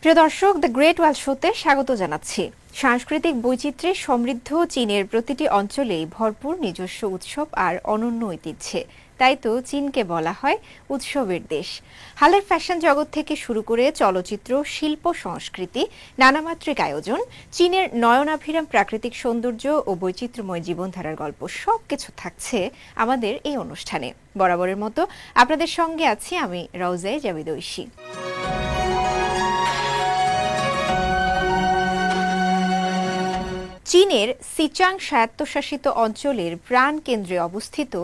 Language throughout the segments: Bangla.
প্রিয় দর্শক, দ্য গ্রেট ওয়াল শোতে স্বাগত জানাচ্ছি। সাংস্কৃতিক বৈচিত্র্যে সমৃদ্ধ চীনের প্রতিটি অঞ্চলেই ভরপুর নিজস্ব উৎসব আর অনন্য ঐতিহ্যে। তাই তো চীনকে বলা হয় উৎসবের দেশ। হালের ফ্যাশন জগৎ থেকে শুরু করে চলচ্চিত্র, শিল্প, সংস্কৃতি, নানামাত্রিক আয়োজন, চীনের নয়নাভিরাম প্রাকৃতিক সৌন্দর্য ও বৈচিত্র্যময় জীবনধারার গল্প সবকিছু থাকছে আমাদের এই অনুষ্ঠানে। বরাবরের মতো আপনাদের সঙ্গে আছি আমি রওজা জাবিদ ঐশী। চীনের সিচাং স্বায়ত্তশাসিত অঞ্চলের প্রাণকেন্দ্রে অবস্থিত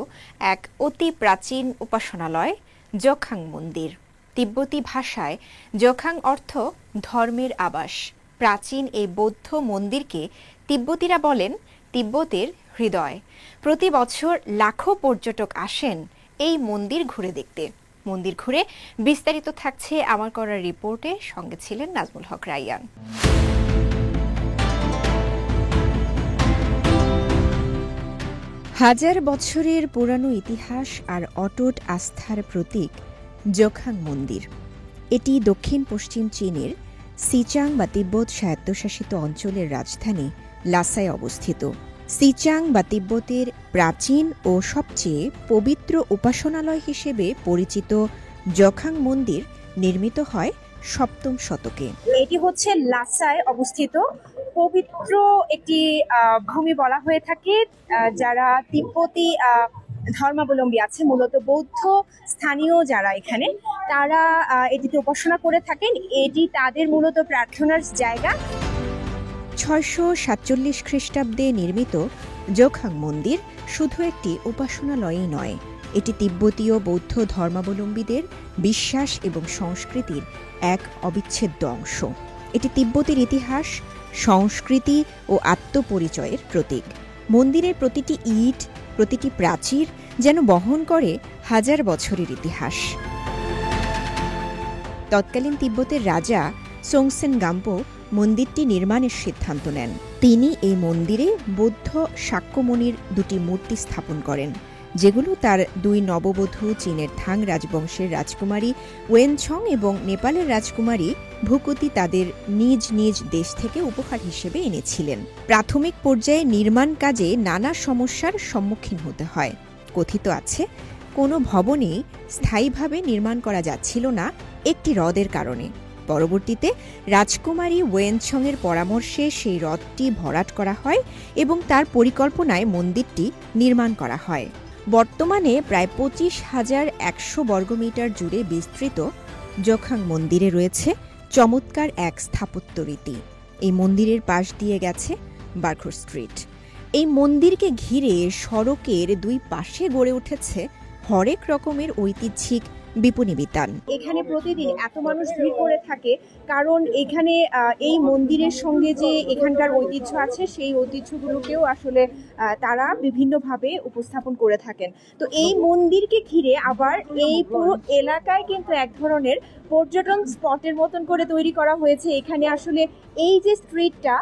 এক অতি প্রাচীন উপাসনালয় জোখাং মন্দির। তিব্বতী ভাষায় জোখাং অর্থ ধর্মের আবাস। প্রাচীন এই বৌদ্ধ মন্দিরকে তিব্বতীরা বলেন তিব্বতের হৃদয়। প্রতি বছর লাখো পর্যটক আসেন এই মন্দির ঘুরে দেখতে। মন্দির ঘুরে বিস্তারিত থাকছে আমার করা রিপোর্টে, সঙ্গে ছিলেন নাজমুল হক রাইয়ান। হাজার বছরের পুরানো ইতিহাস আর অটুট আস্থার প্রতীক জোখাং মন্দির। এটি দক্ষিণ পশ্চিম চীনের সিচাং বা তিব্বত স্বায়ত্তশাসিত অঞ্চলের রাজধানী লাসায় অবস্থিত। সিচাং বা তিব্বতের প্রাচীন ও সবচেয়ে পবিত্র উপাসনালয় হিসেবে পরিচিত জোখাং মন্দির নির্মিত হয় ৭ম শতকে। এটি হচ্ছে লাসায় অবস্থিত পবিত্র একটি ভূমি বলা হয়ে থাকে। যারা তিব্বতী ধর্মাবলম্বী আছে, মূলত বৌদ্ধ স্থানীয় যারা এখানে, তারা এটিতে উপাসনা করে থাকেন। এটি তাদের মূলত প্রার্থনার জায়গা। ৬৪৭ খ্রিস্টাব্দে নির্মিত জোখাং মন্দির শুধু একটি উপাসনালয়ই নয়, এটি তিব্বতীয় বৌদ্ধ ধর্মাবলম্বীদের বিশ্বাস এবং সংস্কৃতির এক অবিচ্ছেদ্য অংশ। এটি তিব্বতের ইতিহাস, সংস্কৃতি ও আত্মপরিচয়ের প্রতীক। মন্দিরের প্রতিটি ইট, প্রতিটি প্রাচীর যেন বহন করে হাজার বছরের ইতিহাস। তৎকালীন তিব্বতের রাজা সোংসেন গাম্পো মন্দিরটি নির্মাণের সিদ্ধান্ত নেন। তিনি এই মন্দিরে বৌদ্ধ শাক্যমুনির দুটি মূর্তি স্থাপন করেন, যেগুলো তার দুই নববধূ চীনের থাং রাজবংশের রাজকুমারী ওয়েনছং এবং নেপালের রাজকুমারী ভুকুতি তাদের নিজ নিজ দেশ থেকে উপহার হিসেবে এনেছিলেন। প্রাথমিক পর্যায়ে নির্মাণ কাজে নানা সমস্যার সম্মুখীন হতে হয়। কথিত আছে, কোনো ভবনেই স্থায়ীভাবে নির্মাণ করা যাচ্ছিল না একটি হ্রদের কারণে। পরবর্তীতে রাজকুমারী ওয়েনছংয়ের পরামর্শে সেই হ্রদটি ভরাট করা হয় এবং তার পরিকল্পনায় মন্দিরটি নির্মাণ করা হয়। বর্তমানে প্রায় ২৫,১০০ বর্গমিটার জুড়ে বিস্তৃত জোখাং মন্দিরে রয়েছে চমৎকার এক স্থাপত্য রীতি। এই মন্দিরের পাশ দিয়ে গেছে বার্খর স্ট্রিট। এই মন্দিরকে ঘিরে সড়কের দুই পাশে গড়ে উঠেছে হরেক রকমের ঐতিহ্যিক বিপণী বিতান। এখানে প্রতিদিন এত মানুষ ভিড় করে থাকে কারণ এখানে এই মন্দিরের সঙ্গে যে এখানকার ঐতিহ্য আছে, সেই ঐতিহ্যগুলোকেও আসলে তারা বিভিন্নভাবে উপস্থাপন করে থাকেন। তো এই মন্দিরকে ঘিরে আবার এই পুরো এলাকায় কিন্তু এক ধরনের পর্যটন স্পটের মতন করে তৈরি করা হয়েছে। এখানে আসলে এই যে স্ট্রিটটা,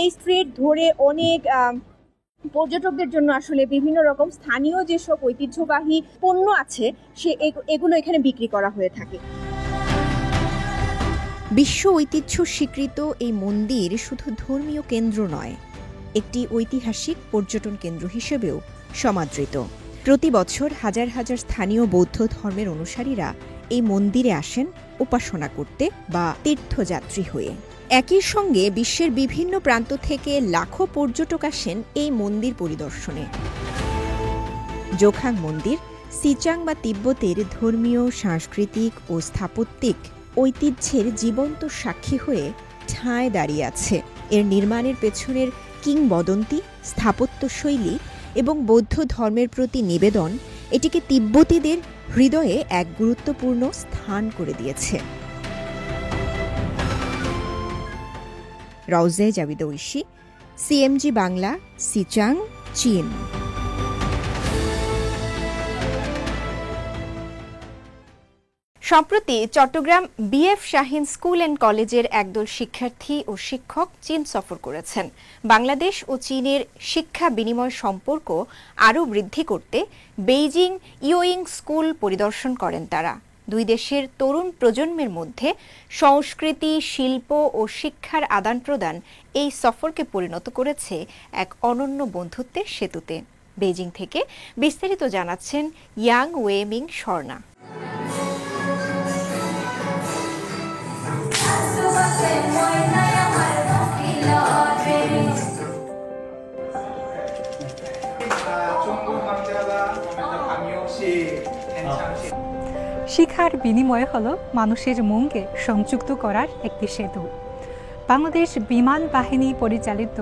এই স্ট্রিট ধরে অনেক পর্যটকদের জন্য আসলে বিভিন্ন রকম স্থানীয় যেসব ঐতিহ্যবাহী পণ্য আছে এগুলো এখানে বিক্রি করা হয়ে থাকে। বিশ্ব ঐতিহ্য স্বীকৃত এই মন্দির শুধু ধর্মীয় কেন্দ্র নয়, একটি ঐতিহাসিক পর্যটন কেন্দ্র হিসেবেও সমাদৃত। প্রতি বছর হাজার হাজার স্থানীয় বৌদ্ধ ধর্মের অনুসারীরা এই মন্দিরে আসেন উপাসনা করতে বা তীর্থযাত্রী হয়ে। একই সঙ্গে বিশ্বের বিভিন্ন প্রান্ত থেকে লাখো পর্যটক আসেন এই মন্দির পরিদর্শনে। জোখাং মন্দির সিচাং বা তিব্বতের ধর্মীয়, সাংস্কৃতিক ও স্থাপত্যিক ঐতিহ্যের জীবন্ত সাক্ষী হয়ে ঠায় দাঁড়িয়ে আছে। এর নির্মাণের পেছনের কিংবদন্তি, স্থাপত্যশৈলী এবং বৌদ্ধ ধর্মের প্রতি নিবেদন এটিকে তিব্বতীদের হৃদয়ে এক গুরুত্বপূর্ণ স্থান করে দিয়েছে। রওজা জাবিদ ঐশী, সিএমজি বাংলা, সিচাং, চীন। সম্প্রতি Chattogram BF Shaheen school and কলেজের একদল শিক্ষার্থী ও শিক্ষক চীন সফর করেছেন। বাংলাদেশ ও চীনের শিক্ষা বিনিময় সম্পর্ক আরও বৃদ্ধি করতে বেইজিং ইয়োইং স্কুল পরিদর্শন করেন তারা। দুই দেশের তরুণ প্রজন্মের মধ্যে সংস্কৃতি, শিল্প ও শিক্ষার আদান-প্রদান এই সফরকে পরিণত করেছে এক অনন্য বন্ধুত্বের সেতুতে। বেইজিং থেকে বিস্তারিত জানাচ্ছেন ইয়াং ওয়েমিং স্বর্ণা। শিক্ষার বিনিময় হলো মানুষের মনকে সংযুক্ত করার একটি সেতু। বাংলাদেশ বিমান বাহিনী পরিচালিত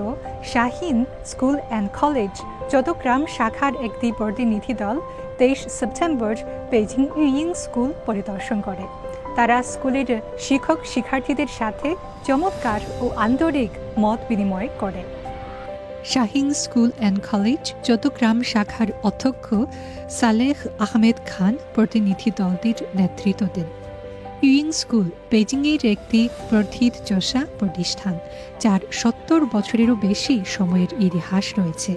Shaheen school and college Chattogram শাখার একটি প্রতিনিধি দল 23 সেপ্টেম্বর বেইজিং ইউইং স্কুল পরিদর্শন করে। তারা স্কুলের শিক্ষক শিক্ষার্থীদের সাথে চমৎকার ও আন্তরিক মত বিনিময় করে। Shaheen school and college Chattogram শাখার অধ্যক্ষ সালেহ আহমেদ খান প্রতিনিধি দলটির নেতৃত্ব দেন। ইউইং স্কুল বেইজিংয়ের একটি প্রথিতযশা প্রতিষ্ঠান, যার 70 বছরেরও বেশি সময়ের ইতিহাস রয়েছে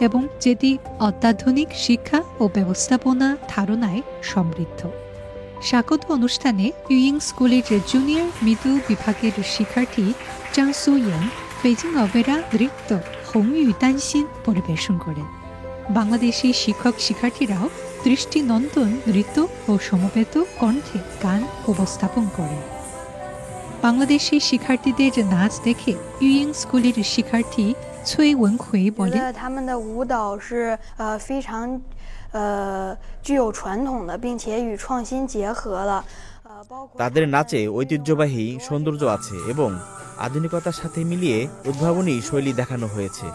এবং যেটি অত্যাধুনিক শিক্ষা ও ব্যবস্থাপনা ধারণায় সমৃদ্ধ। স্বাগত অনুষ্ঠানে ইউইং স্কুলের জুনিয়র মিডল বিভাগের শিক্ষার্থী চাং সুইয়েন বেইজিং অপেরা নৃত্য হংইউ দানসিন পরিবেশন করেন। বাংলাদেশি শিক্ষক শিক্ষার্থীরাও দৃষ্টিনন্দন নৃত্য ও সমবেত কণ্ঠে গান উপস্থাপন করেন। বাংলাদেশি শিক্ষার্থীদের নাচ দেখে ইউইং স্কুলের শিক্ষার্থী ছুই ওয়েনখুই বলেন, 他们的舞蹈是非常具有传统的，并且与创新结合了。 তাদের নাচে ঐতিহ্যবাহী সৌন্দর্য আছে এবং আধুনিকতার সাথে মিলিয়ে উদ্ভাবনী শৈলী দেখানো হয়েছে।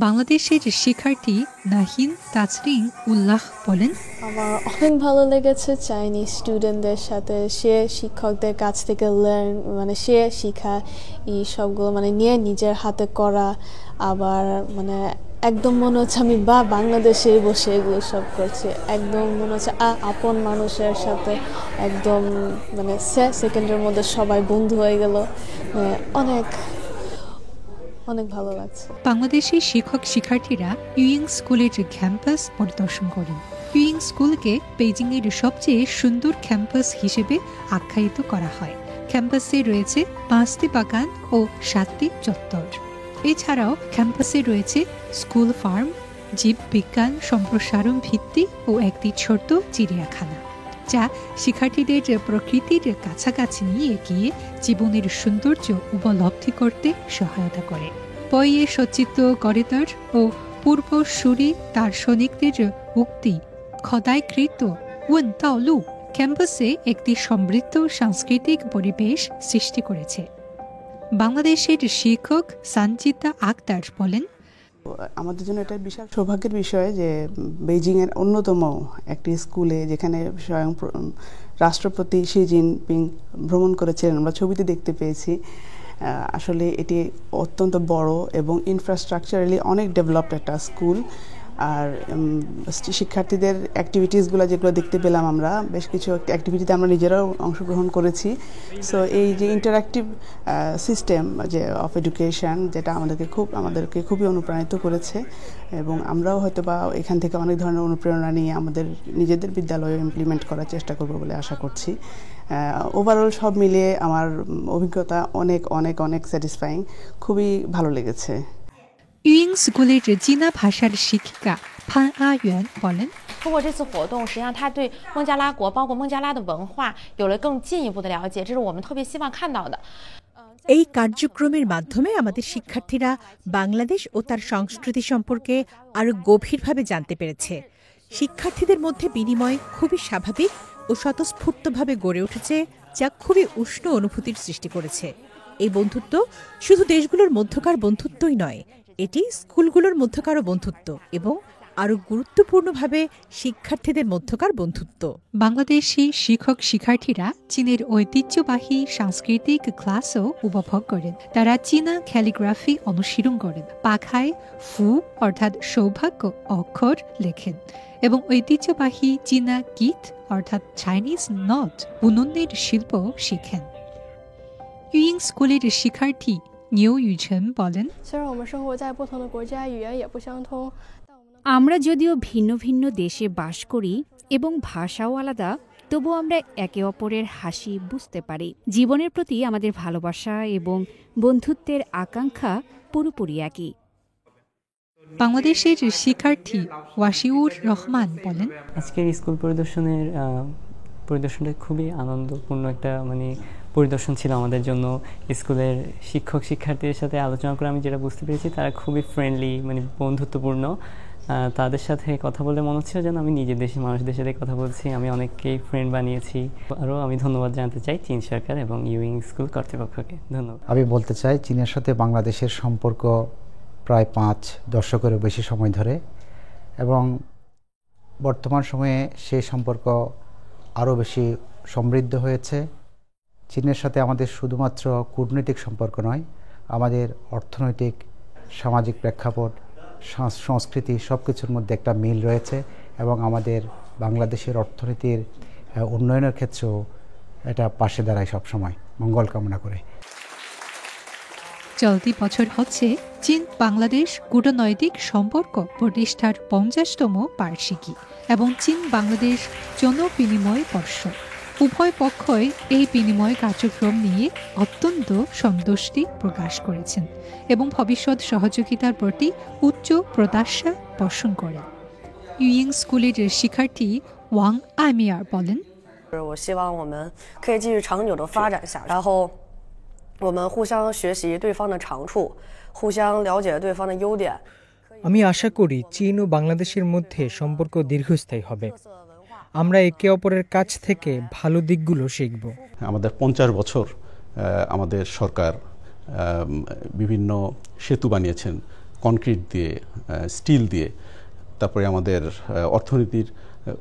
বাংলাদেশের শিক্ষার্থী নাহিন তাজরিন উল্লাহ বলেন, আমার অনেক ভালো লেগেছে চাইনিজ স্টুডেন্টদের সাথে, সে শিক্ষকদের কাছ থেকে সে শিখা এই সবগুলো নিয়ে নিজের হাতে করা, আবার একদম মনে হচ্ছে আমি বাংলাদেশে বসে এগুলো সব করছি। একদম মনে হচ্ছে আপন মানুষের সাথে একদম সেকেন্ডের মধ্যে সবাই বন্ধু হয়ে গেল। অনেক অনেক ভালো লাগছে। বাংলাদেশি শিক্ষক শিক্ষার্থীরা ইউইং স্কুলের ক্যাম্পাস পরিদর্শন করেন। ইউইং স্কুলকে বেইজিংয়ের সবচেয়ে সুন্দর ক্যাম্পাস হিসেবে আখ্যায়িত করা হয়। ক্যাম্পাসে রয়েছে 5টি বাগান ও 7টি চত্বর। এছাড়াও ক্যাম্পাসে রয়েছে স্কুল ফার্ম, জীববিজ্ঞান সম্প্রসারণ ভিত্তি ও একটি ছোট চিড়িয়াখানা, যা শিক্ষার্থীদের প্রকৃতির কাছাকাছি নিয়ে গিয়ে জীবনের সৌন্দর্য উপলব্ধি করতে সহায়তা করে। বইয়ে সজ্জিত করিডর ও পূর্বসূরি দার্শনিকদের উক্তি খোদাইকৃত ওয়েন দাও লু ক্যাম্পাসে একটি সমৃদ্ধ সাংস্কৃতিক পরিবেশ সৃষ্টি করেছে। বাংলাদেশের শিক্ষক সঞ্জিতা আক্তার বলেন, আমাদের জন্য এটা বিশাল সৌভাগ্যের বিষয় যে বেইজিংয়ের অন্যতম একটি স্কুলে, যেখানে স্বয়ং রাষ্ট্রপতি শি জিনপিং ভ্রমণ করেছিলেন, আমরা ছবিতে দেখতে পেয়েছি। আসলে এটি অত্যন্ত বড় এবং ইনফ্রাস্ট্রাকচারালি অনেক ডেভেলপড একটা স্কুল। আর শিক্ষার্থীদের অ্যাক্টিভিটিসগুলো যেগুলো দেখতে পেলাম, আমরা বেশ কিছু অ্যাক্টিভিটিতে আমরা নিজেরাও অংশগ্রহণ করেছি। সো এই যে ইন্টারঅ্যাক্টিভ সিস্টেম যে অফ এডুকেশন, যেটা আমাদেরকে খুবই অনুপ্রাণিত করেছে এবং আমরাও হয়তো বা এখান থেকে অনেক ধরনের অনুপ্রেরণা নিয়ে আমাদের নিজেদের বিদ্যালয়ে ইমপ্লিমেন্ট করার চেষ্টা করব বলে আশা করছি। ওভারঅল সব মিলিয়ে আমার অভিজ্ঞতা অনেক অনেক অনেক স্যাটিসফাইং, খুবই ভালো লেগেছে। ইউইং স্কুলের চীনা ভাষার শিক্ষিকা ফান আয়ুয়ান বলেন, 通过这次活动，实际上他对孟加拉国包括孟加拉的文化有了更进一步的了解，这是我们特别希望看到的。 এই কার্যক্রমের মাধ্যমে আমাদের শিক্ষার্থীরা বাংলাদেশ ও তার সংস্কৃতি সম্পর্কে আরও গভীরভাবে জানতে পেরেছে। শিক্ষার্থীদের মধ্যে বিনিময় খুবই স্বাভাবিক ও স্বতঃস্ফূর্তভাবে গড়ে উঠেছে, যা খুবই উষ্ণ অনুভূতির সৃষ্টি করেছে। এই বন্ধুত্ব শুধু দেশগুলোর মধ্যকার বন্ধুত্বই নয়, এটি স্কুলগুলোর মধ্যকারও বন্ধুত্ব এবং আরও গুরুত্বপূর্ণভাবে শিক্ষার্থীদের মধ্যকার বন্ধুত্ব। বাংলাদেশি শিক্ষক শিক্ষার্থীরা চীনের ঐতিহ্যবাহী সাংস্কৃতিক ক্লাসও উপভোগ করেন। তারা চীনা ক্যালিগ্রাফি অনুশীলন করেন, পাখায় ফু অর্থাৎ সৌভাগ্য অক্ষর লেখেন এবং ঐতিহ্যবাহী চীনা গীত অর্থাৎ চাইনিজ নট বুননের শিল্প শিখেন। ইউইং স্কুলের শিক্ষার্থী নিউ ইউছেন বলেন, 虽然我们生活在不同的国家，语言也不相通， আমরা যদিও ভিন্ন ভিন্ন দেশে বাস করি এবং ভাষাও আলাদা, তবুও আমরা একে অপরের হাসি বুঝতে পারি। জীবনের প্রতি আমাদের ভালোবাসা এবং বন্ধুত্বের আকাঙ্ক্ষা পুরোপুরি একই। বাংলাদেশের শিক্ষার্থী ওয়াসিউর রহমান বলেন, আজকের স্কুল পরিদর্শনটা খুবই আনন্দপূর্ণ একটা পরিদর্শন ছিল আমাদের জন্য। স্কুলের শিক্ষক শিক্ষার্থীদের সাথে আলোচনা করে আমি যেটা বুঝতে পেরেছি, তারা খুবই ফ্রেন্ডলি, বন্ধুত্বপূর্ণ। তাদের সাথে কথা বলে মনে হচ্ছিল যেন আমি নিজের দেশের মানুষদের সাথে কথা বলছি। আমি অনেককেই ফ্রেন্ড বানিয়েছি। আরও আমি ধন্যবাদ জানাতে চাই চীন সরকার এবং ইউইং স্কুল কর্তৃপক্ষকে। ধন্যবাদ। আমি বলতে চাই, চীনের সাথে বাংলাদেশের সম্পর্ক প্রায় 5 দশকেরও বেশি সময় ধরে, এবং বর্তমান সময়ে সেই সম্পর্ক আরও বেশি সমৃদ্ধ হয়েছে। চীনের সাথে আমাদের শুধুমাত্র কূটনৈতিক সম্পর্ক নয়, আমাদের অর্থনৈতিক, সামাজিক প্রেক্ষাপট, সংস্কৃতি সব কিছুর মধ্যে একটা মিল রয়েছে, এবং আমাদের বাংলাদেশের অর্থনীতির উন্নয়নের ক্ষেত্রেও এটা পাশে দাঁড়ায় সবসময়, মঙ্গল কামনা করে। চলতি বছর হচ্ছে চীন বাংলাদেশ কূটনৈতিক সম্পর্ক প্রতিষ্ঠার 50তম বার্ষিকী এবং চীন বাংলাদেশ জন বিনিময় বর্ষ। উভয় পক্ষই এই বিনিময় কার্যক্রম নিয়ে অত্যন্ত সন্তুষ্টি প্রকাশ করেছেন এবং ভবিষ্যৎ সহযোগিতার প্রতি উচ্চ প্রত্যাশা পোষণ করেন। ইউইং স্কুলের শিক্ষার্থী ওয়াং আইমিয়ার বলেন, 我希望我们可以继续长久的发展下去，然后我们互相学习对方的长处，互相了解对方的优点。আমি আশা করি চীন ও বাংলাদেশের মধ্যে সম্পর্ক দীর্ঘস্থায়ী হবে। আমরা একে অপরের কাছ থেকে ভালো দিকগুলো শিখব। আমাদের 50 বছর আমাদের সরকার বিভিন্ন সেতু বানিয়েছেন কনক্রিট দিয়ে, স্টিল দিয়ে। তারপরে আমাদের অর্থনীতির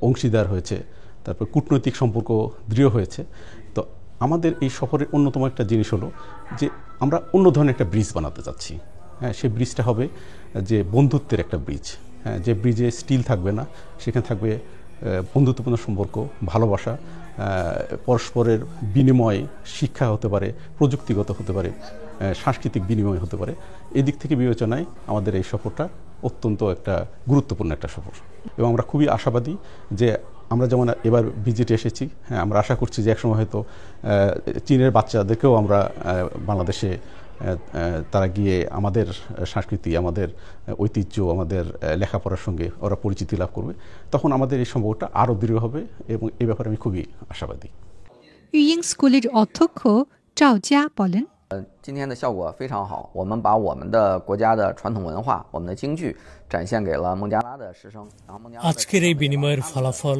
অংশীদার হয়েছে, তারপর কূটনৈতিক সম্পর্ক দৃঢ় হয়েছে। তো আমাদের এই সফরের অন্যতম একটা জিনিস হলো যে আমরা অন্য ধরনের একটা ব্রিজ বানাতে চাচ্ছি। হ্যাঁ, সেই ব্রিজটা হবে যে বন্ধুত্বের একটা ব্রিজ। হ্যাঁ, যে ব্রিজে স্টিল থাকবে না, সেখানে থাকবে বন্ধুত্বপূর্ণ সম্পর্ক, ভালোবাসা, পরস্পরের বিনিময়, শিক্ষা হতে পারে, প্রযুক্তিগত হতে পারে, সাংস্কৃতিক বিনিময় হতে পারে। এই দিক থেকে বিবেচনায় আমাদের এই সফরটা অত্যন্ত একটা গুরুত্বপূর্ণ একটা সফর, এবং আমরা খুবই আশাবাদী যে আমরা যেমন এবার ভিজিটে এসেছি, হ্যাঁ, আমরা আশা করছি যে একসময় হয়তো চীনের বাচ্চাদেরকেও আমরা বাংলাদেশে তারা গিয়ে আমাদের সংস্কৃতি, আমাদের ঐতিহ্য, আমাদের লেখাপড়ার সঙ্গে ওরা পরিচিতি লাভ করবে। তখন আমাদের এই সম্পর্কটা আরও দৃঢ় হবে, এবং এই ব্যাপারে আমি খুবই আশাবাদী। ইউইং স্কুলের অধ্যক্ষ চাও জিয়া বলেন,今天的效果非常好，我们把我们的国家的传统文化、我们的京剧展现给了孟加拉的师生。আজকের এই বিনিময়ের ফলাফল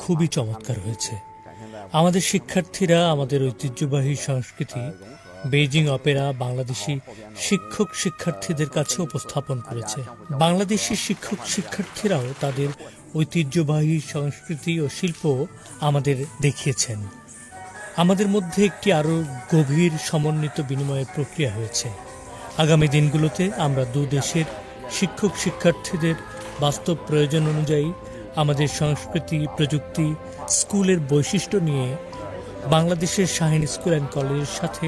খুবই চমৎকার হয়েছে। আমাদের শিক্ষার্থীরা আমাদের ঐতিহ্যবাহী সংস্কৃতি বেইজিং অপেরা বাংলাদেশি শিক্ষক শিক্ষার্থীদের কাছে উপস্থাপন করেছে। বাংলাদেশি শিক্ষক শিক্ষার্থীরাও তাদের ঐতিহ্যবাহী সংস্কৃতি ও শিল্প আমাদের দেখিয়েছেন। আমাদের মধ্যে একটি আরও গভীর সমন্বিত বিনিময়ের প্রক্রিয়া হয়েছে। আগামী দিনগুলোতে আমরা দুদেশের শিক্ষক শিক্ষার্থীদের বাস্তব প্রয়োজন অনুযায়ী আমাদের সংস্কৃতি, প্রযুক্তি, স্কুলের বৈশিষ্ট্য নিয়ে বাংলাদেশের শাহীন স্কুল অ্যান্ড কলেজের সাথে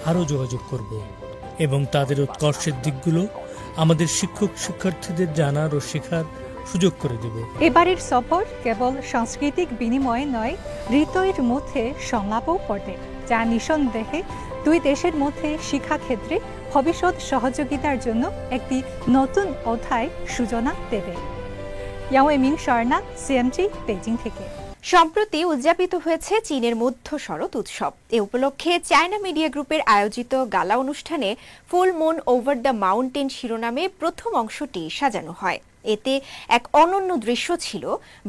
আরও যোগাযোগ করব এবং তাদের উৎকর্ষের দিকগুলো আমাদের শিক্ষক শিক্ষার্থীদের জানার ও শেখার সুযোগ করে দেব। এবারের সফর কেবল সাংস্কৃতিক বিনিময় নয়, হৃদয়ের মধ্যে সংলাপও পড়ে, যা নিঃসন্দেহে দুই দেশের মধ্যে শিক্ষাক্ষেত্রে ভবিষ্যৎ সহযোগিতার জন্য একটি নতুন অধ্যায় সূচনা দেবে। ইয়াওয়েমিং শর্ণা, সিএমজি, বেজিং থেকে। সম্প্রতি উদযাপিত হয়েছে চীনের মধ্য শরৎ উৎসব। এ উপলক্ষে চায়না মিডিয়া গ্রুপের আয়োজিত গালা অনুষ্ঠানে full moon over the mountain শিরোনামে প্রথম অংশটি সাজানো হয়। এতে এক অনন্য দৃশ্য ছিল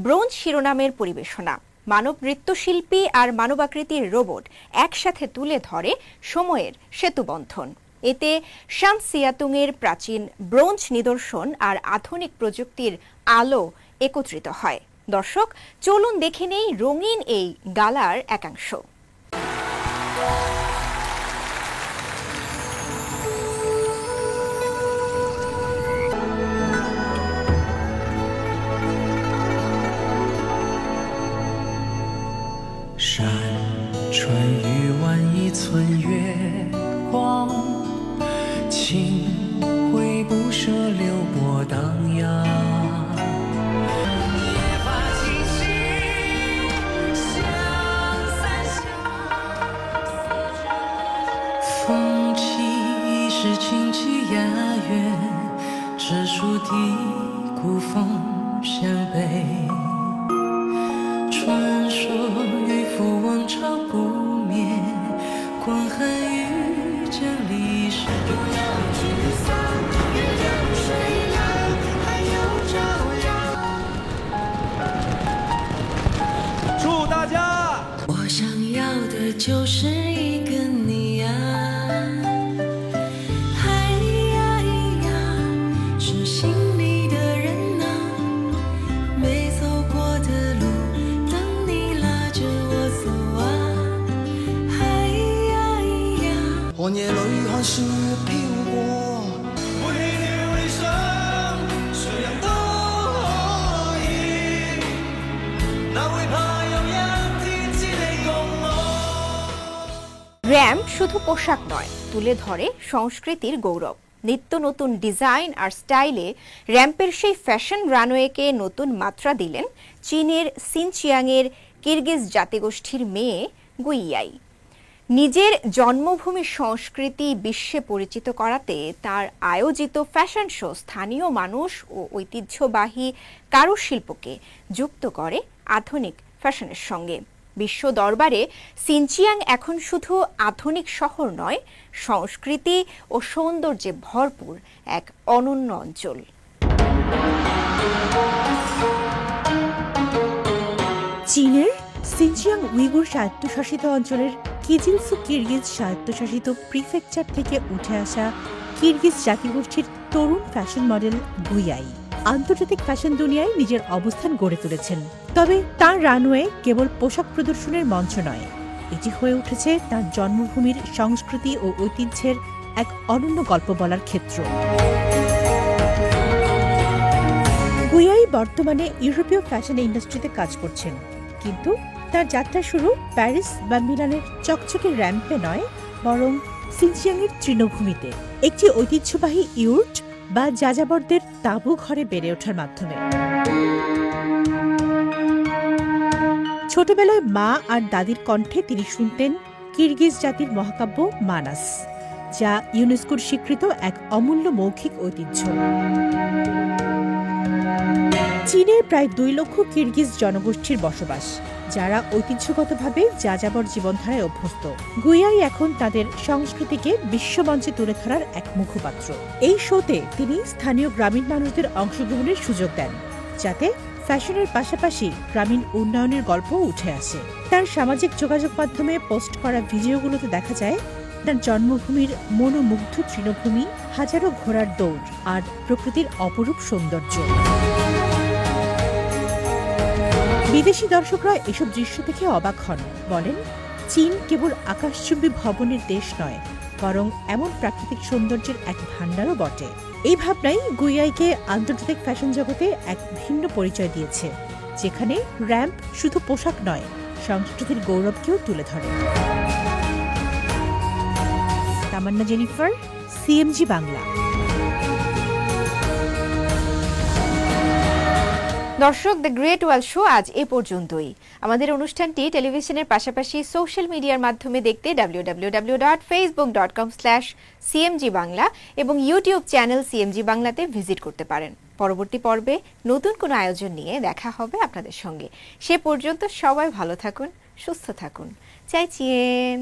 ব্রোঞ্জ শিরোনামের পরিবেশনা। মানব নৃত্যশিল্পী আর মানবাকৃতির রোবট একসাথে তুলে ধরে সময়ের সেতুবন্ধন। এতে শান সিয়াতুংয়ের প্রাচীন ব্রোঞ্জ নিদর্শন আর আধুনিক প্রযুক্তির আলো একত্রিত হয়। দর্শক, চলুন দেখে নেই রঙিন এই গালার একাংশ। 夜发清醒，雅乐，直树低古风相背。传说渔夫王朝不灭，光寒遇见历史。不要沮丧，月亮水蓝，还有朝阳。祝大家！我想要的就是一个你啊。寒夜里看雪飘過，背棄了理想，誰人都可以，哪會怕有一天知你共我。র্যাম্প শুধু পোশাক নয়, তুলে ধরে সংস্কৃতির গৌরব। নিত্য নতুন ডিজাইন আর স্টাইলে র্যাম্পের সেই ফ্যাশন রানওয়েকে নতুন মাত্রা দিলেন চীনের সিনচিয়াংয়ের কিরগিজ জাতিগোষ্ঠীর মেয়ে গুইয়াই। নিজের জন্মভূমির সংস্কৃতি বিশ্বে পরিচিত করাতে তার আয়োজিত ফ্যাশন শো স্থানীয় মানুষ ও ঐতিহ্যবাহী কারুশিল্পকে যুক্ত করে আধুনিক ফ্যাশনের সঙ্গে। বিশ্ব দরবারে সিনচিয়াং এখন শুধু আধুনিক শহর নয়, সংস্কৃতি ও সৌন্দর্যে ভরপুর এক অনন্য অঞ্চল। চীনের সিনচিয়াং উইগুর স্বায়ত্তশাসিত অঞ্চলের কিজিলসু কিরগিজ স্বায়ত্তশাসিত প্রিফেকচার থেকে উঠে আসা কিরগিজ জাতিগোষ্ঠীর তরুণ ফ্যাশন মডেল গুইয়াই আন্তর্জাতিক ফ্যাশন দুনিয়ায় নিজের অবস্থান গড়ে তুলেছেন। তবে তার রানওয়ে কেবল পোশাক প্রদর্শনের মঞ্চ নয়, এটি হয়ে উঠেছে তার জন্মভূমির সংস্কৃতি ও ঐতিহ্যের এক অনন্য গল্প বলার ক্ষেত্র। গুইয়াই বর্তমানে ইউরোপীয় ফ্যাশন ইন্ডাস্ট্রিতে কাজ করছেন, কিন্তু তার যাত্রা শুরু প্যারিস বা মিলানের চকচকে র্যাম্পে নয়, বরং সিনচিয়াংয়ের তৃণভূমিতে একটি ঐতিহ্যবাহী ইউর্ট বা যাযাবরদের তাঁবু ঘরে বেড়ে ওঠার মাধ্যমে। ছোটবেলায় মা আর দাদির কণ্ঠে তিনি শুনতেন কিরগিজ জাতির মহাকাব্য মানাস, যা ইউনেস্কোর স্বীকৃত এক অমূল্য মৌখিক ঐতিহ্য। চীনের প্রায় 2 লক্ষ কিরগিজ জনগোষ্ঠীর বসবাস, যারা ঐতিহ্যগতভাবে যাযাবর জীবনধারায় অভ্যস্ত। গুইয়াই এখন তাদের সংস্কৃতিকে বিশ্বমঞ্চে তুলে ধরার এক মুখপাত্র। এই শোতে তিনি স্থানীয় গ্রামীণ মানুষদের অংশগ্রহণের সুযোগ দেন, যাতে ফ্যাশনের পাশাপাশি গ্রামীণ উন্নয়নের গল্প উঠে আসে। তার সামাজিক যোগাযোগ মাধ্যমে পোস্ট করা ভিডিওগুলোতে দেখা যায় তার জন্মভূমির মনোমুগ্ধ তৃণভূমি, হাজারো ঘোড়ার দৌড় আর প্রকৃতির অপরূপ সৌন্দর্য। বিদেশি দর্শকরা এসব দৃশ্য দেখে অবাক হন, বলেন চীন কেবল আকাশচুম্বী ভবনের দেশ নয়, বরং এমন প্রাকৃতিক সৌন্দর্যের এক ভাণ্ডারও বটে। এই ভাবনাই গুইয়াইকে আন্তর্জাতিক ফ্যাশন জগতে এক ভিন্ন পরিচয় দিয়েছে, যেখানে র্যাম্প শুধু পোশাক নয়, সংস্কৃতির গৌরবকেও তুলে ধরে। তামান্না জেনিফার, সিএমজি বাংলা। দর্শক, দ্য গ্রেট ওয়ার্ল্ড শো আজ এ পর্যন্তই। আমাদের অনুষ্ঠানটি টেলিভিশনের পাশাপাশি সোশ্যাল মিডিয়ার মাধ্যমে দেখতে www.facebook.com/cmg বাংলা এবং ইউটিউব চ্যানেল সিএমজি বাংলাতে ভিজিট করতে পারেন। পরবর্তী পর্বে নতুন কোনো আয়োজন নিয়ে দেখা হবে আপনাদের সঙ্গে। সে পর্যন্ত সবাই ভালো থাকুন, সুস্থ থাকুন। চাইচিয়েন।